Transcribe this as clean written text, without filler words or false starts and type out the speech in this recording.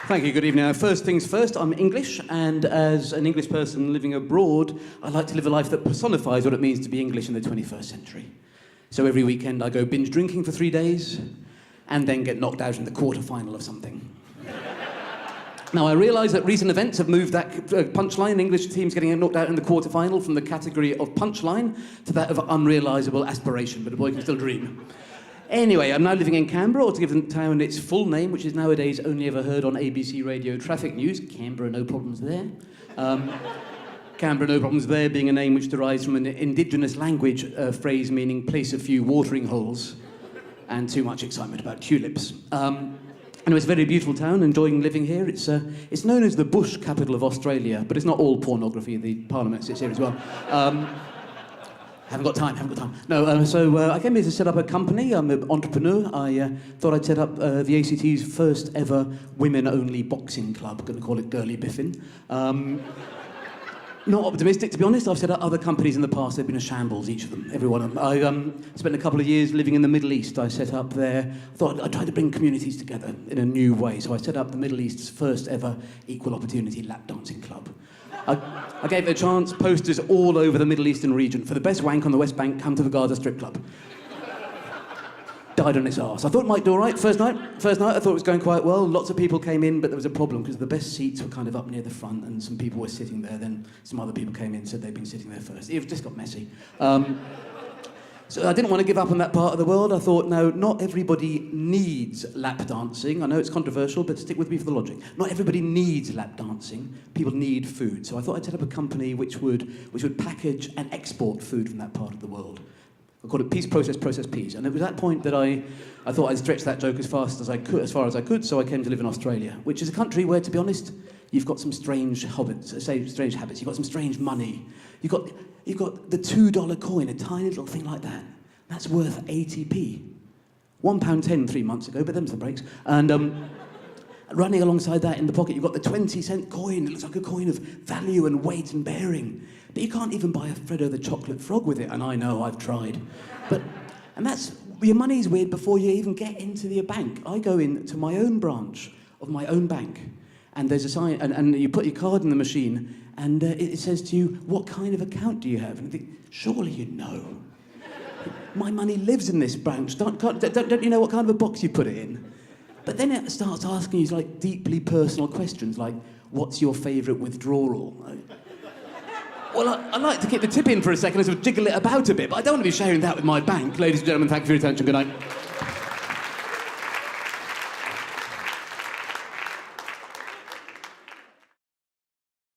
Thank you, good evening. First things first, I'm English, and as an English person living abroad, I like to live a life that personifies what it means to be English in the 21st century. So every weekend I go binge drinking for 3 days, and then get knocked out in the quarter-final of something. Now, I realise that recent events have moved that punchline, English teams getting knocked out in the quarter-final, from the category of punchline to that of unrealisable aspiration, but a boy can still dream. Anyway, I'm now living in Canberra, or to give the town its full name, which is nowadays only ever heard on ABC Radio Traffic News. Canberra, no problems there. Canberra, no problems there, being a name which derives from an indigenous language phrase meaning place a few watering holes and too much excitement about tulips. Anyway, it's a very beautiful town, enjoying living here. It's known as the bush capital of Australia, but it's not all pornography. The Parliament sits here as well. Haven't got time. No, so I came here to set up a company. I'm an entrepreneur. I thought I'd set up the ACT's first ever women-only boxing club. I'm going to call it Girly Biffin. Not optimistic, to be honest. I've set up other companies in the past. They've been a shambles, each of them, every one of them. I spent a couple of years living in the Middle East. I set up there. I thought I'd try to bring communities together in a new way. So I set up the Middle East's first ever equal opportunity lap dancing club. I gave it a chance, posters all over the Middle Eastern region. For the best wank on the West Bank, come to the Gaza strip club. Died on its arse. I thought it might do all right. First night, I thought it was going quite well. Lots of people came in, but there was a problem, because the best seats were kind of up near the front, and some people were sitting there. Then some other people came in and said they'd been sitting there first. It just got messy. So I didn't want to give up on that part of the world. I thought, no, not everybody needs lap dancing. I know it's controversial, but stick with me for the logic. Not everybody needs lap dancing. People need food. So I thought I'd set up a company which would package and export food from that part of the world. I called it Peace Process Peace. And it was at that point that I thought I'd stretch that joke as far as I could, so I came to live in Australia, which is a country where, to be honest, you've got some strange habits. You've got some strange money. You've got the $2 coin, a tiny little thing like that. That's worth 80p. £1.10 3 months ago, but them's the breaks. And running alongside that in the pocket, you've got the 20-cent coin. It looks like a coin of value and weight and bearing. But you can't even buy a Freddo the Chocolate Frog with it, and I know, I've tried. And that's, your money's weird before you even get into the bank. I go into my own branch of my own bank, and there's a sign, and you put your card in the machine, and it says to you, what kind of account do you have? And I think, surely you know. My money lives in this branch. Don't you know what kind of a box you put it in? But then it starts asking you like deeply personal questions, like, what's your favourite withdrawal? Well, I'd like to keep the tip in for a second and sort of jiggle it about a bit, but I don't want to be sharing that with my bank. Ladies and gentlemen, thank you for your attention. Good night.